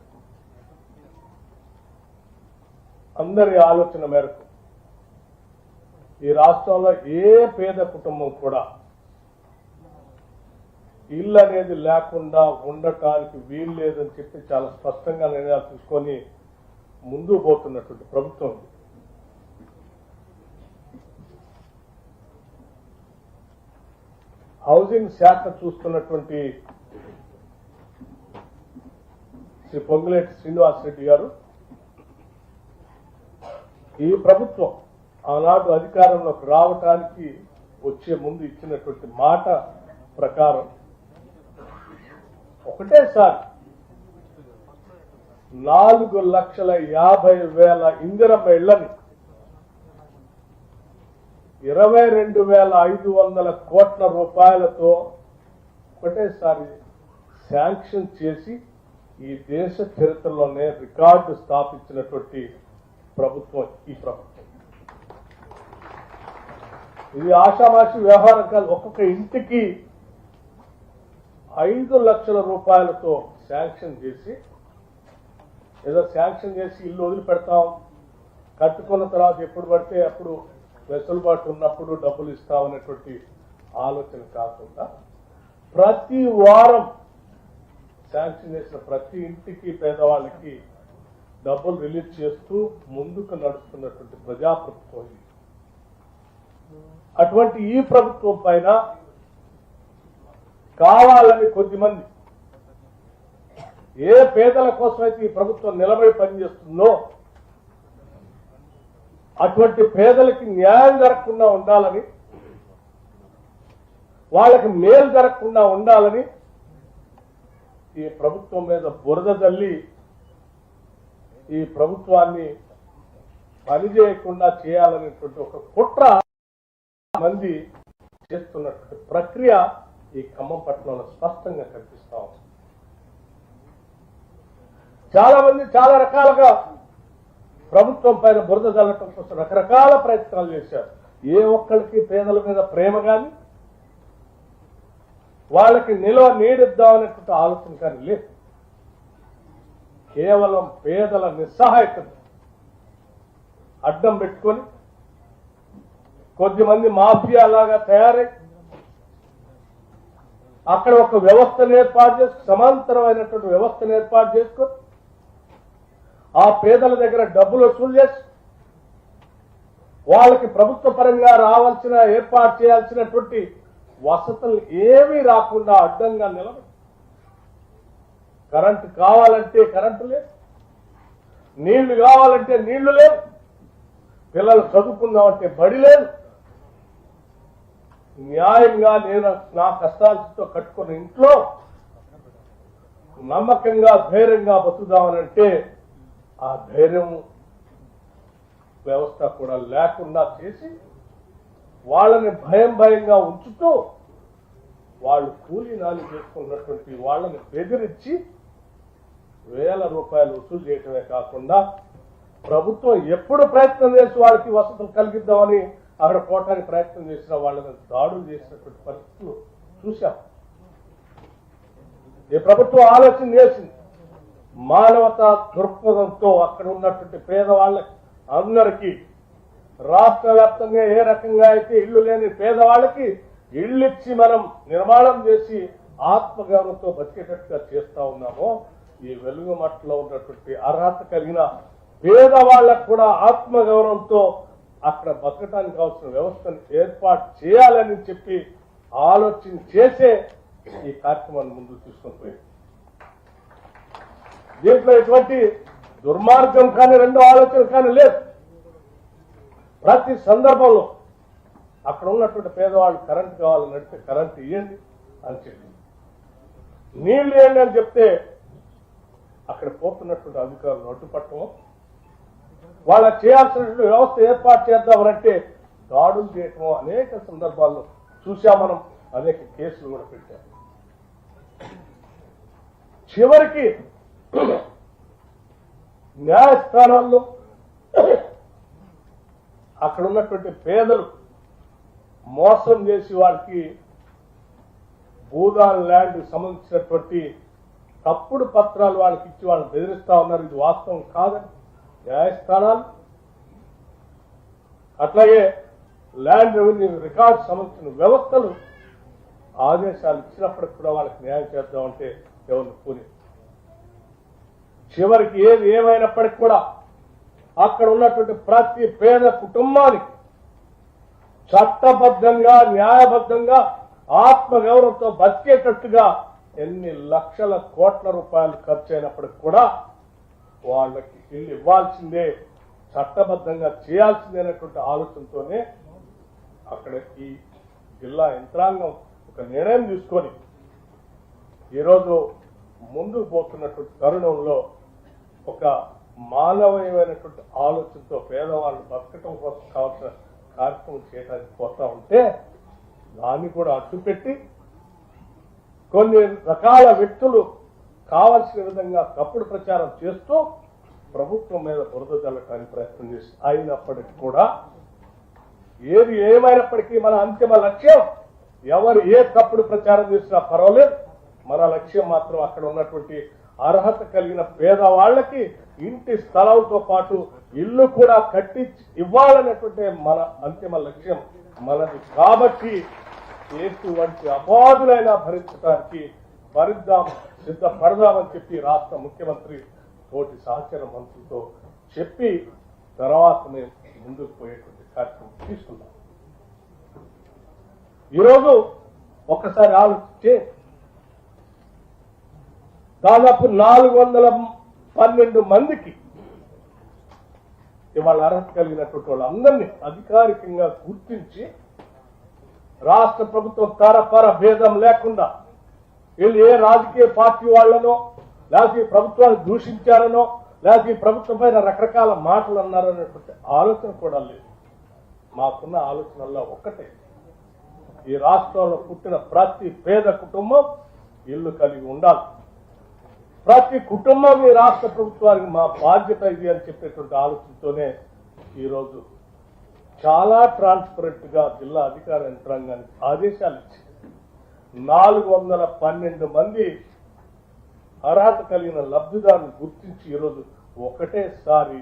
అందరి ఆలోచన మేరకు ఈ రాష్ట్రంలో ఏ పేద కుటుంబం కూడా ఇల్లు అనేది లేకుండా ఉండటానికి వీలు లేదని చెప్పి చాలా స్పష్టంగా నిర్ణయాలు తీసుకొని ముందుకు పోతున్నటువంటి ప్రభుత్వం. హౌసింగ్ శాఖ చూస్తున్నటువంటి శ్రీ పొంగులేటి శ్రీనివాసరెడ్డి గారు, ఈ ప్రభుత్వం ఆనాడు అధికారంలోకి రావటానికి వచ్చే ముందు ఇచ్చినటువంటి మాట ప్రకారం ఒకటేసారి 4,50,000 ఇందిరమ్మ ఇళ్లని 22,500 కోట్ల రూపాయలతో ఒకటేసారి శాంక్షన్ చేసి ఈ దేశ చరిత్రలోనే రికార్డు స్థాపించినటువంటి ప్రభుత్వం ఈ ప్రభుత్వం. ఇది ఆషామాషి వ్యవహారం కాదు. ఒక్కొక్క ఇంటికి 5 లక్షల రూపాయలతో శాంక్షన్ చేసి, ఏదో శాంక్షన్ చేసి ఇల్లు వదిలిపెడతాం, కట్టుకున్న తర్వాత ఎప్పుడు పడితే అప్పుడు వెసులుబాటు ఉన్నప్పుడు డబ్బులు ఇస్తామనేటువంటి ఆలోచన కాకుండా ప్రతి వారం శాంక్షన్ చేసిన ప్రతి ఇంటికి పేదవాళ్ళకి డబ్బులు రిలీజ్ చేస్తూ ముందుకు నడుస్తున్నటువంటి ప్రజాప్రభుత్వం. అటువంటి ఈ ప్రభుత్వం పైన కావాలని కొద్దిమంది ఏ పేదల కోసమైతే ఈ ప్రభుత్వం నిలబడి పనిచేస్తుందో అటువంటి పేదలకి న్యాయం జరగకుండా ఉండాలని, వాళ్ళకి మేలు జరగకుండా ఉండాలని ఈ ప్రభుత్వం మీద బురద జల్లి ఈ ప్రభుత్వాన్ని పనిచేయకుండా చేయాలనేటువంటి ఒక కుట్ర మంది చేస్తున్నటువంటి ప్రక్రియ ఈ ఖమ్మం పట్టణంలో స్పష్టంగా కనిపిస్తా ఉంది. చాలా మంది చాలా రకాలుగా ప్రభుత్వం పైన బురద జల్లటం కోసం రకరకాల ప్రయత్నాలు చేశారు. ఏ ఒక్కరికి పేదల మీద ప్రేమ కానీ వాళ్ళకి నిల్వ నీడిద్దామనేటువంటి ఆలోచన కానీ లేదు. కేవలం పేదల నిస్సహాయతను అడ్డం పెట్టుకొని కొద్దిమంది మాఫియా లాగా తయారై అక్కడ ఒక వ్యవస్థను ఏర్పాటు చేసుకుని, సమాంతరమైనటువంటి వ్యవస్థను ఏర్పాటు చేసుకొని ఆ పేదల దగ్గర డబ్బులు వసూలు చేసి వాళ్ళకి ప్రభుత్వ పరంగా రావాల్సిన ఏర్పాటు చేయాల్సినటువంటి వసతులు ఏమీ రాకుండా అడ్డంగా నిలబడి, కరెంటు కావాలంటే కరెంటు లేదు, నీళ్లు కావాలంటే నీళ్లు లేవు, పిల్లలు చదువుకుందామంటే బడి లేదు. న్యాయంగా నేను నా కష్టాలతో కట్టుకున్న ఇంట్లో నమ్మకంగా ధైర్యంగా బతుకుదామనంటే ఆ ధైర్యం వ్యవస్థ కూడా లేకుండా చేసి వాళ్ళని భయంగా ఉంచుతూ వాళ్ళు కూలీ నాలి చేసుకున్నటువంటి వాళ్ళని బెదిరించి వేల రూపాయలు వసూలు చేయటమే కాకుండా ప్రభుత్వం ఎప్పుడు ప్రయత్నం చేసి వాళ్ళకి వసతులు కలిగిద్దామని అక్కడ పోవటానికి ప్రయత్నం చేసిన వాళ్ళని దాడులు చేసినటువంటి పరిస్థితులు చూశాం. ఈ ప్రభుత్వం ఆలోచన చేసింది, మానవతా దృక్పథంతో అక్కడ ఉన్నటువంటి పేదవాళ్ళకి అందరికీ రాష్ట్ర వ్యాప్తంగా ఏ రకంగా అయితే ఇల్లు లేని పేదవాళ్ళకి ఇళ్ళు ఇచ్చి మనం నిర్మాణం చేసి ఆత్మగౌరవంతో బతికేటట్టుగా చేస్తా ఉన్నామో, ఈ వెలుగుమట్టలో ఉన్నటువంటి అర్హత కలిగిన పేదవాళ్ళకు కూడా ఆత్మగౌరవంతో అక్కడ బతకడానికి కావాల్సిన వ్యవస్థను ఏర్పాటు చేయాలని చెప్పి ఆలోచన చేసే ఈ కార్యక్రమాన్ని ముందుకు తీసుకొని పోయింది. దీంట్లో ఎటువంటి దుర్మార్గం కానీ రెండో ఆలోచన కానీ లేదు. ప్రతి సందర్భంలో అక్కడ ఉన్నటువంటి పేదవాళ్ళు కరెంట్ కావాలని అడిగితే కరెంట్ ఇవ్వండి అని చెప్పి, నీళ్లు ఇవ్వండి అని చెప్తే అక్కడ పోతున్నటువంటి అధికారులు అడ్డుపట్టడం, వాళ్ళకి చేయాల్సినటువంటి వ్యవస్థ ఏర్పాటు చేద్దామనంటే దాడులు చేయటం అనేక సందర్భాల్లో చూశాం. మనం అనేక కేసులు కూడా పెట్టాం. చివరికి న్యాయస్థానాల్లో అక్కడ ఉన్నటువంటి పేదలు మోసం చేసి వాళ్ళకి భూదాన్ ల్యాండ్ సంబంధించినటువంటి తప్పుడు పత్రాలు వాళ్ళకి ఇచ్చి వాళ్ళని బెదిరిస్తా ఉన్నారు. ఇది వాస్తవం కాదని న్యాయస్థానాలు, అట్లాగే ల్యాండ్ రెవెన్యూ రికార్డు సంబంధించిన వ్యవస్థలు ఆదేశాలు ఇచ్చినప్పటికి కూడా వాళ్ళకి న్యాయం చేద్దామంటే ఎవరిని పూని. చివరికి ఏది ఏమైనప్పటికీ కూడా అక్కడ ఉన్నటువంటి ప్రతి పేద కుటుంబానికి చట్టబద్ధంగా న్యాయబద్ధంగా ఆత్మగౌరవంతో బతికేటట్టుగా ఎన్ని లక్షల కోట్ల రూపాయలు ఖర్చు అయినప్పటికి కూడా వాళ్ళకి ఇల్లు ఇవ్వాల్సిందే, చట్టబద్ధంగా చేయాల్సిందే అనేటువంటి ఆలోచనతోనే అక్కడ ఈ జిల్లా యంత్రాంగం ఒక నిర్ణయం తీసుకొని ఈరోజు ముందుకు పోతున్నటువంటి తరుణంలో ఒక మానవీయమైనటువంటి ఆలోచనతో పేదవాళ్ళు బతకటం కోసం కావాల్సిన కార్యక్రమం చేయడానికి పోతా ఉంటే దాన్ని కూడా అడ్డుపెట్టి కొన్ని రకాల వ్యక్తులు కావలసిన విధంగా తప్పుడు ప్రచారం చేస్తూ ప్రభుత్వం మీద బురద చల్లటానికి ప్రయత్నం చేసి, అయినప్పటికీ కూడా ఏది ఏమైనప్పటికీ మన అంతిమ లక్ష్యం ఎవరు ఏ తప్పుడు ప్రచారం చేసినా పర్వాలేదు, మన లక్ష్యం మాత్రం అక్కడ ఉన్నటువంటి అర్హత కలిగిన పేదవాళ్లకి ఇంటి స్థలంతో పాటు ఇల్లు కూడా కట్టించి ఇవ్వాలనేటువంటి మన అంతిమ లక్ష్యం మనది. కాబట్టి ఎటువంటి అబాధులైనా భరించడానికి సిద్ధపడదామని చెప్పి రాష్ట్ర ముఖ్యమంత్రి తోటి సహచర మంత్రులతో చెప్పి తర్వాత మేము ముందుకు పోయేటువంటి కార్యక్రమం తీసుకున్నాం. ఈరోజు ఒక్కసారి ఆలోచించే దాదాపు 412 మందికి ఇవాళ అర్హత కలిగినటువంటి వాళ్ళందరినీ అధికారికంగా గుర్తించి రాష్ట్ర ప్రభుత్వం తరపర భేదం లేకుండా వీళ్ళు ఏ రాజకీయ పార్టీ వాళ్లనో లేకపోతే ప్రభుత్వాన్ని దూషించారనో లేకపోతే ప్రభుత్వం పైన రకరకాల మాటలు అన్నారనేటువంటి ఆలోచన కూడా లేదు. మాకున్న ఆలోచనల్లో ఒక్కటే, ఈ రాష్ట్రంలో పుట్టిన ప్రతి పేద కుటుంబం ఇల్లు కలిగి ఉండాలి. ప్రతి కుటుంబం ఈ రాష్ట్ర ప్రభుత్వానికి మా బాధ్యత ఇది అని చెప్పేటువంటి ఆలోచనతోనే ఈరోజు చాలా ట్రాన్స్పరెంట్ గా జిల్లా అధికార యంత్రాంగానికి ఆదేశాలు ఇచ్చి 412 మంది అర్హత కలిగిన లబ్ధిదారులను గుర్తించి ఈరోజు ఒకటేసారి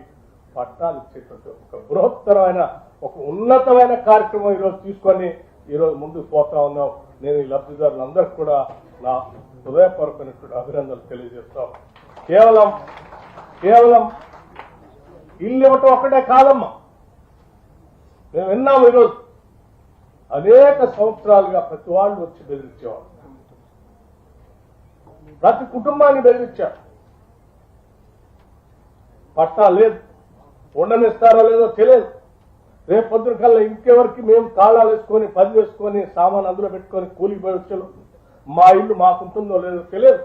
పట్టాలు ఇచ్చేటువంటి ఒక బృహత్తరమైన ఒక ఉన్నతమైన కార్యక్రమం ఈరోజు తీసుకొని ఈరోజు ముందుకు పోతా ఉన్నాం. నేను ఈ లబ్ధిదారులందరికీ కూడా నా హృదయపూర్వకమైనటువంటి అభినందనలు తెలియజేస్తాం. కేవలం ఇల్లు ఇవ్వటం ఒకటే కాదమ్మా, మేము విన్నాము ఈరోజు అనేక సంవత్సరాలుగా ప్రతి వాళ్ళు వచ్చి బెదిరించేవాళ్ళు, ప్రతి కుటుంబాన్ని బెదిరించారు. పట్టా లేదు, ఉండనిస్తారో లేదో తెలియదు, రేపు పొద్దున కల్లా ఇంకెవరికి మేము తాళాలు వేసుకొని పని చేసుకొని సామాన్ అందులో పెట్టుకొని కూలికి పోయి వచ్చాను, మా ఇల్లు మాకుంటుందో లేదో తెలియదు,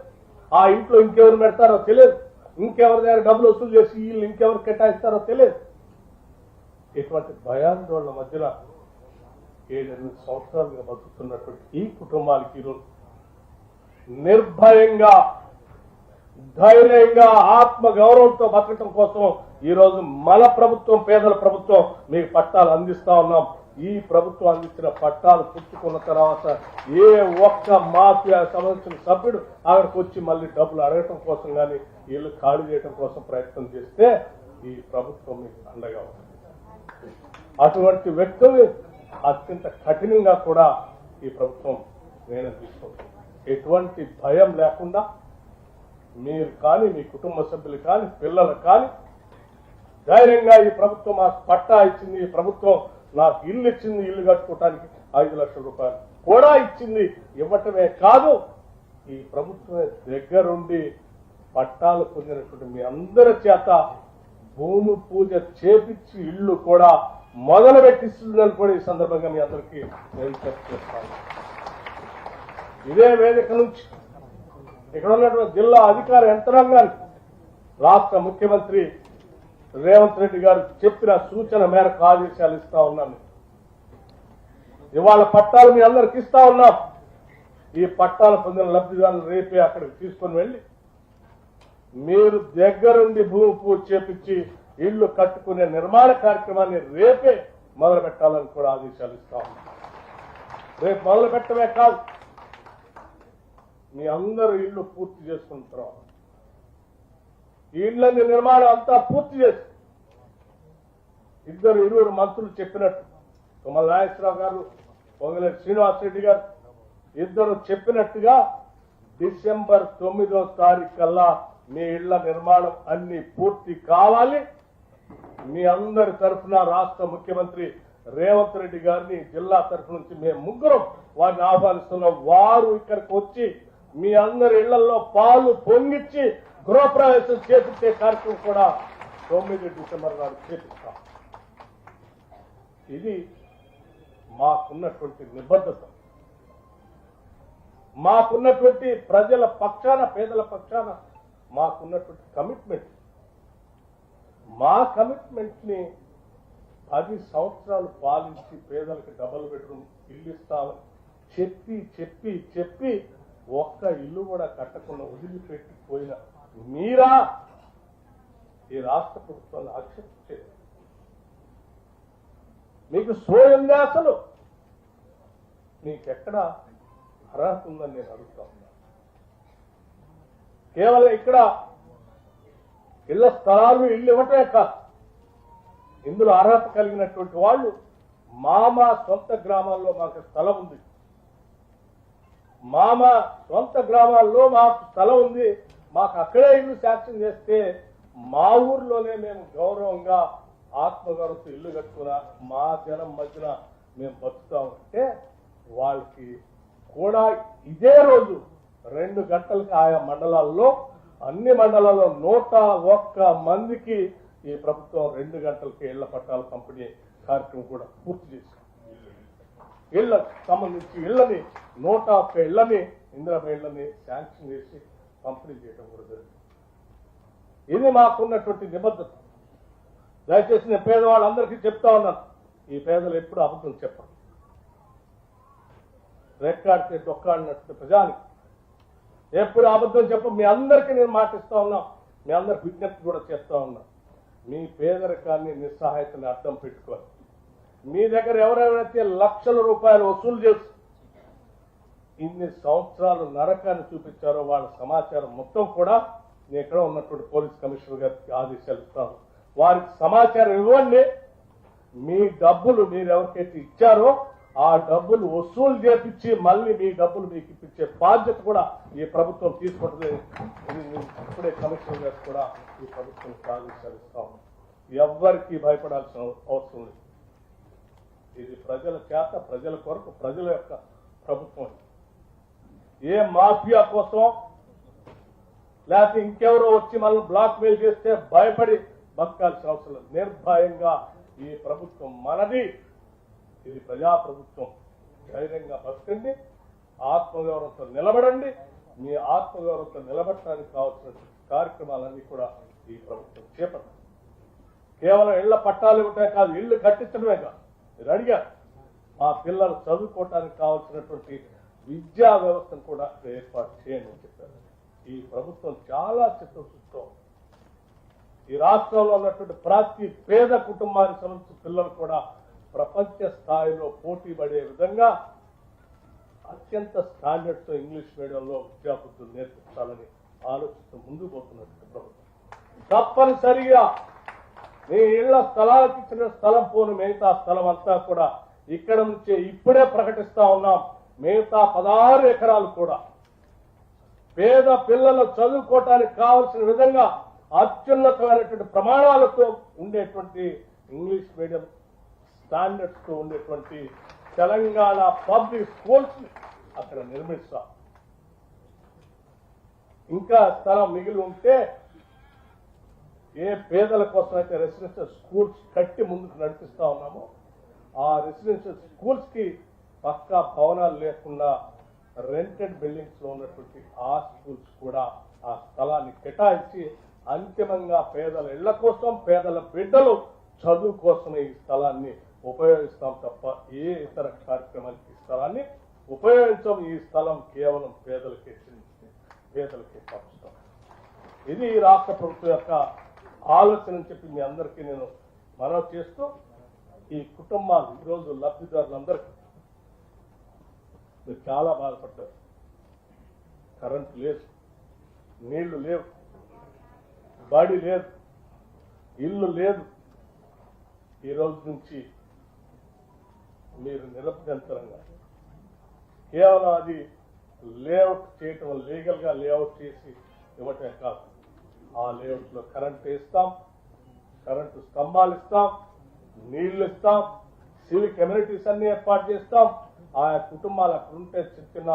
ఆ ఇంట్లో ఇంకెవరు పెడతారో తెలియదు, ఇంకెవరి దగ్గర డబ్బులు వసూలు చేసి ఈ ఇల్లు ఇంకెవరు కేటాయిస్తారో తెలియదు. ఇటువంటి భయాందోళన మధ్యన 7-8 సంవత్సరాలుగా బతుకుతున్నటువంటి ఈ కుటుంబానికి ఈరోజు నిర్భయంగా ధైర్యంగా ఆత్మ గౌరవంతో బతకటం కోసం ఈరోజు మన ప్రభుత్వం పేదల ప్రభుత్వం మీకు పట్టాలు అందిస్తా ఉన్నాం. ఈ ప్రభుత్వం అందించిన పట్టాలు పుచ్చుకున్న తర్వాత ఏ ఒక్క మాఫియా సంబంధించిన సభ్యుడు అక్కడికి వచ్చి మళ్ళీ డబ్బులు అడగటం కోసం కానీ ఇల్లు ఖాళీ చేయడం కోసం ప్రయత్నం చేస్తే ఈ ప్రభుత్వం మీకు అండగా ఉంది. అటువంటి వ్యక్తుల్ని అత్యంత కఠినంగా కూడా ఈ ప్రభుత్వం నిర్ణయం తీసుకుంటుంది. ఎటువంటి భయం లేకుండా మీరు కానీ మీ కుటుంబ సభ్యులు కానీ పిల్లలు కానీ ధైర్యంగా ఈ ప్రభుత్వం మాకు పట్టా ఇచ్చింది, ఈ ప్రభుత్వం నాకు ఇల్లు ఇచ్చింది, ఇల్లు కట్టుకోవడానికి 5 లక్షల రూపాయలు కూడా ఇచ్చింది, ఇవ్వటమే కాదు ఈ ప్రభుత్వమే దగ్గరుండి పట్టాలు పొందినటువంటి మీ అందరి చేత భూమి పూజ చేపించి ఇల్లు కూడా మొదలు పెట్టిస్తుందని కూడా ఈ సందర్భంగా మీ అందరికీ నేను చెప్తాను. ఇదే వేదిక నుంచి ఇక్కడ ఉన్నటువంటి జిల్లా అధికార యంత్రాంగానికి రాష్ట్ర ముఖ్యమంత్రి రేవంత్ రెడ్డి గారు చెప్పిన సూచన మేరకు ఆదేశాలు ఇస్తా ఉన్నాను. ఇవాళ పట్టాలు మీ అందరికి ఇస్తా ఉన్నాం. ఈ పట్టాలు పొందిన లబ్ధిదారులు రేపే అక్కడికి తీసుకొని వెళ్ళి మీరు దగ్గరుండి భూమి పూజ చేపించి ఇళ్లు కట్టుకునే నిర్మాణ కార్యక్రమాన్ని రేపే మొదలు పెట్టాలని కూడా ఆదేశాలు ఇస్తా ఉన్నాం. రేపు మొదలు పెట్టడమే కాదు, మీ అందరూ ఇళ్లు పూర్తి చేసుకున్న తర్వాత ఇళ్లని నిర్మాణం అంతా పూర్తి చేసి ఇరువురు మంత్రులు చెప్పినట్టు తుమ్మల నాగేశ్వరరావు గారు, పొంగులేటి శ్రీనివాసరెడ్డి గారు ఇద్దరు చెప్పినట్టుగా డిసెంబర్ 9వ తారీఖు కల్లా మీ ఇళ్ల నిర్మాణం అన్ని పూర్తి కావాలి. మీ అందరి తరఫున రాష్ట్ర ముఖ్యమంత్రి రేవంత్ రెడ్డి గారిని జిల్లా తరఫు నుంచి మేము ముగ్గురం వారిని ఆహ్వానిస్తున్నాం. వారు ఇక్కడికి వచ్చి మీ అందరి ఇళ్లలో పాలు పొంగిచ్చి గృహప్రవేశం చేపించే కార్యక్రమం కూడా 9 డిసెంబర్ నాడు చేపిస్తాం. ఇది మాకున్నటువంటి నిబద్ధత, మాకున్నటువంటి ప్రజల పక్షాన, పేదల పక్షాన మాకున్నటువంటి కమిట్మెంట్. మా కమిట్మెంట్ ని 10 సంవత్సరాలు పాలించి పేదలకు డబుల్ బెడ్రూమ్ ఇల్లు ఇస్తామని చెప్పి చెప్పి చెప్పి ఒక్క ఇల్లు కూడా కట్టకుండా వదిలిపెట్టిపోయిన మీరా ఈ రాష్ట్ర ప్రభుత్వాన్ని ఆక్షేపించేది? మీకు సోయంగా అసలు మీకెక్కడ అర్హత ఉందని నేను అడుగుతా ఉన్నా. కేవలం ఇక్కడ ఇళ్ల స్థలాలు ఇల్లు ఇవ్వటమే కాదు, ఇందులో అర్హత కలిగినటువంటి వాళ్ళు మా సొంత గ్రామాల్లో మాకు స్థలం ఉంది, మా సొంత గ్రామాల్లో మాకు స్థలం ఉంది, మాకు అక్కడే ఇల్లు శాంక్షన్ చేస్తే మా ఊర్లోనే మేము గౌరవంగా ఆత్మగౌరవంతో ఇల్లు కట్టుకున్నా మా జనం మధ్యన మేము బతుకుతామంటే వాళ్ళకి కూడా ఇదే రోజు 2 గంటలకి ఆయా మండలాల్లో, అన్ని మండలాల్లో 101 మందికి ఈ ప్రభుత్వం 2 గంటలకి ఇళ్ల పట్టాలు పంపిణీ కార్యక్రమం కూడా పూర్తి చేశారు. ఇళ్లకు సంబంధించి ఇళ్లని 101 ఇళ్లని, ఇందిరమ్మ ఇళ్లని శాంక్షన్ చేసి పంపిణీ చేయడం కూడా జరిగింది. ఇది మాకున్నటువంటి నిబద్ధత. దయచేసి నేను పేదవాళ్ళందరికీ చెప్తా ఉన్నాను, ఈ పేదలు ఎప్పుడు అబద్ధం చెప్పరు. రెక్కాడితే డొక్కాడినట్టు ప్రజానికి ఎప్పుడు అబద్ధం చెప్ప. మీ అందరికీ నేను మాటిస్తా ఉన్నాం, మీ అందరికి విజ్ఞప్తి కూడా చేస్తా ఉన్నా. మీ పేదరికాన్ని, నిస్సహాయతని అర్థం పెట్టుకోవాలి. మీ దగ్గర ఎవరెవరైతే లక్షల రూపాయలు వసూలు చేసి ఇన్ని సంవత్సరాలు నరకాన్ని చూపించారో వాళ్ళ సమాచారం మొత్తం కూడా నేను ఇక్కడ ఉన్నటువంటి పోలీస్ కమిషనర్ గారికి ఆదేశాలు ఇస్తాను. వారికి సమాచారం ఇవ్వండి. మీ డబ్బులు మీరు ఎవరికైతే ఇచ్చారో ఆ డబ్బులు వసూలు చేపించి మళ్ళీ మీ డబ్బులు మీకు ఇప్పించే బాధ్యత కూడా ఈ ప్రభుత్వం తీసుకుంటుంది. ఇప్పుడే కమిషనర్ గారు కూడా ఈ ప్రభుత్వం ఆదేశాలు ఇస్తాం. ఎవ్వరికి భయపడాల్సిన అవసరం లేదు. ఇది ప్రజల చేత, ప్రజల కొరకు, ప్రజల యొక్క ప్రభుత్వం. ఏ మాఫియా కోసం లేకపోతే ఇంకెవరో వచ్చి మనం బ్లాక్ మెయిల్ చేస్తే భయపడి బతకాల్సిన అవసరం లేదు. నిర్భయంగా ఈ ప్రభుత్వం మనది, ఇది ప్రజాప్రభుత్వం. ధైర్యంగా బతకండి, ఆత్మగౌరవంతో నిలబడండి. మీ ఆత్మగౌరవంతో నిలబడటానికి కావాల్సిన కార్యక్రమాలన్నీ కూడా ఈ ప్రభుత్వం చేపట్టింది. కేవలం ఇళ్ల పట్టాలు ఇవ్వటమే కాదు, ఇళ్లు కట్టించడమే కాదు. మీరు అడిగారు, మా పిల్లలు చదువుకోవటానికి కావాల్సినటువంటి విద్యా వ్యవస్థను కూడా ఏర్పాటు చేయండి అని చెప్పారు. ఈ ప్రభుత్వం చాలా చిత్తశుద్ధితో ఈ రాష్ట్రంలో ఉన్నటువంటి ప్రతి పేద కుటుంబానికి సంబంధించిన పిల్లలు కూడా ప్రపంచ స్థాయిలో పోటీ పడే విధంగా అత్యంత స్టాండర్డ్స్ ఇంగ్లీష్ మీడియంలో విద్యాబుద్ధులు నేర్పించాలని ఆలోచిస్తూ ముందుకు పోతున్నటువంటి ప్రభుత్వం తప్పనిసరిగా మీ ఇళ్ల స్థలాలకు ఇచ్చిన స్థలం పోను మిగతా స్థలం అంతా కూడా ఇక్కడ నుంచే ఇప్పుడే ప్రకటిస్తా ఉన్నాం. మిగతా 16 ఎకరాలు కూడా పేద పిల్లలు చదువుకోవటానికి కావలసిన విధంగా అత్యున్నతమైనటువంటి ప్రమాణాలతో ఉండేటువంటి ఇంగ్లీష్ మీడియం స్టాండర్డ్స్ తో ఉండేటువంటి తెలంగాణ పబ్లిక్ స్కూల్స్ అక్కడ నిర్మిస్తాం. ఇంకా స్థలం మిగిలి ఉంటే ఏ పేదల కోసం అయితే రెసిడెన్షియల్ స్కూల్స్ కట్టి ముందుకు నడిపిస్తా ఉన్నామో ఆ రెసిడెన్షియల్ స్కూల్స్ కి పక్కా భవనాలు లేకుండా రెంటెడ్ బిల్డింగ్స్ లో ఉన్నటువంటి ఆ స్కూల్స్ కూడా ఆ స్థలాన్ని కేటాయించి అంతిమంగా పేదల ఇళ్ల కోసం పేదల బిడ్డలు చదువు కోసమే ఈ స్థలాన్ని ఉపయోగిస్తాం తప్ప ఏ ఇతర కార్యక్రమానికి ఈ స్థలాన్ని ఉపయోగించం. ఈ స్థలం కేవలం పేదలకే పంచుతాం. ఇది ఈ రాష్ట్ర ప్రభుత్వం యొక్క ఆలోచన అని చెప్పి మీ అందరికీ నేను మనవి చేస్తూ ఈ కుటుంబాలు ఈరోజు లబ్ధిదారులందరికీ మీరు చాలా బాధపడ్డారు. కరెంటు లేదు, నీళ్లు లేవు, బడి లేదు, ఇల్లు లేదు. ఈ రోజు నుంచి మీరు నిరభ్యంతరంగా కేవలం అది లేఅవుట్ చేయటం లీగల్ గా లేఅవుట్ చేసి ఇవ్వటమే కాదు, ఆ లేఅవుట్ లో కరెంటు ఇస్తాం, కరెంటు స్తంభాలు ఇస్తాం, నీళ్లు ఇస్తాం, సివిక్ కమ్యూనిటీస్ అన్ని ఏర్పాటు చేస్తాం. ఆయా కుటుంబాలు అక్కడ ఉంటే చిన్న చిన్న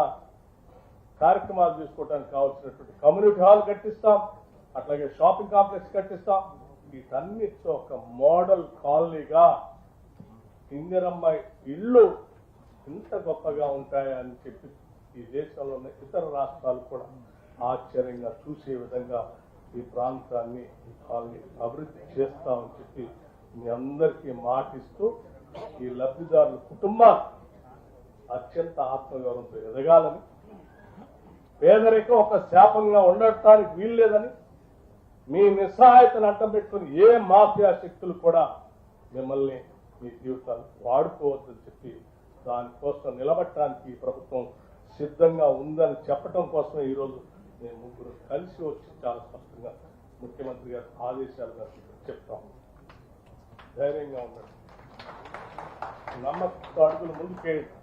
కార్యక్రమాలు తీసుకోవడానికి కావాల్సినటువంటి కమ్యూనిటీ హాల్ కట్టిస్తాం, అట్లాగే షాపింగ్ కాంప్లెక్స్ కట్టిస్తాం. వీటన్నిటితో ఒక మోడల్ కాలనీగా ఇందిరమ్మ ఇళ్ళు ఇంత గొప్పగా ఉంటాయని చెప్పి ఈ దేశంలో ఉన్న ఇతర రాష్ట్రాలు కూడా ఆశ్చర్యంగా చూసే విధంగా ఈ ప్రాంతాన్ని ఈ కాలనీ అభివృద్ధి చేస్తామని చెప్పి మీ అందరికీ మాటిస్తూ ఈ లబ్ధిదారుల కుటుంబాలు అత్యంత ఆత్మగౌరవంతో ఎదగాలని, పేదరికం ఒక శాపంగా ఉండటానికి వీల్లేదని, మీ నిస్సహాయతను అడ్డం పెట్టుకుని ఏ మాఫియా శక్తులు కూడా మిమ్మల్ని మీ జీవితాలు వాడుకోవద్దని చెప్పి దానికోసం నిలబడటానికి ఈ ప్రభుత్వం సిద్ధంగా ఉందని చెప్పడం కోసం ఈరోజు మేము ముగ్గురు కలిసి వచ్చి చాలా స్పష్టంగా ముఖ్యమంత్రి గారి ఆదేశాలుగా చెప్తాం. ధైర్యంగా ఉండండి, నమ్మకంతో అడుగులు ముందుకేయండి,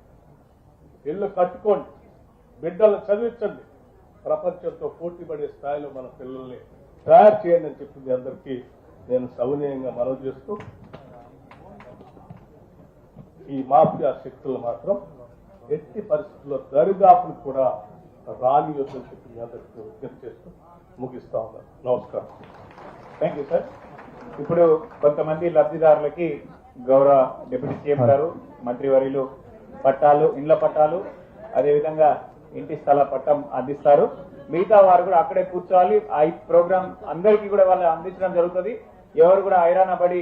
ఇల్లు కట్టుకోండి, బిడ్డలను చదివించండి, ప్రపంచంతో పోటీ పడే స్థాయిలో మన పిల్లల్ని తయారు చేయండి అని చెప్పింది అందరికీ నేను సవినయంగా మనవి చేస్తూ ఈ మాఫియా శక్తులు మాత్రం ఎట్టి పరిస్థితుల్లో దరిదాపులు కూడా రానియొద్దని చెప్పి మీ అందరికీ విజ్ఞప్తి చేస్తూ ముగిస్తా ఉన్నాను. నమస్కారం. Thank you sir. ఇప్పుడు కొంతమంది లబ్ధిదారులకి గౌరవ డిప్యూటీ సీఎం గారు, మంత్రివర్యులు పట్టాలు, ఇండ్ల పట్టాలు, అదేవిధంగా ఇంటి స్థల పట్టం అందిస్తారు. మిగతా వారు కూడా అక్కడే కూర్చోవాలి. ఆ ప్రోగ్రామ్ అందరికీ కూడా వాళ్ళు అందించడం జరుగుతుంది. ఎవరు కూడా హైరాణ పడి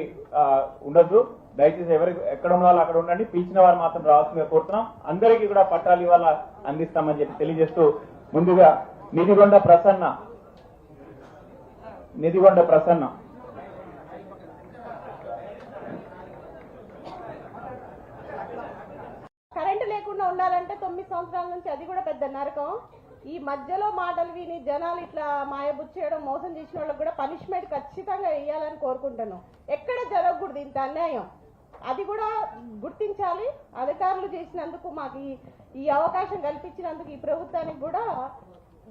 ఉండొద్దు. దయచేసి ఎవరు ఎక్కడ ఉన్న వాళ్ళు అక్కడ ఉండండి. పిలిచిన వారు మాత్రం రావాల్సిందిగా కోరుతున్నాం. అందరికీ కూడా పట్టాలు ఇవాళ అందిస్తామని చెప్పి తెలియజేస్తూ ముందుగా నిధిగొండ ప్రసన్న కరెంటు లేకుండా ఉండాలంటే 9 సంవత్సరాల నుంచి అది కూడా పెద్ద నరకం. ఈ మధ్యలో మాటలు విని జనాలు ఇట్లా మాయబుచ్చేయడం, మోసం చేసిన వాళ్ళకి కూడా పనిష్మెంట్ ఖచ్చితంగా వేయాలని కోరుకుంటాను. ఎక్కడ జరగకూడదు ఇంత అన్యాయం, అది కూడా గుర్తించాలి. అధికారులు చేసినందుకు, మాకు ఈ అవకాశం కల్పించినందుకు ఈ ప్రభుత్వానికి కూడా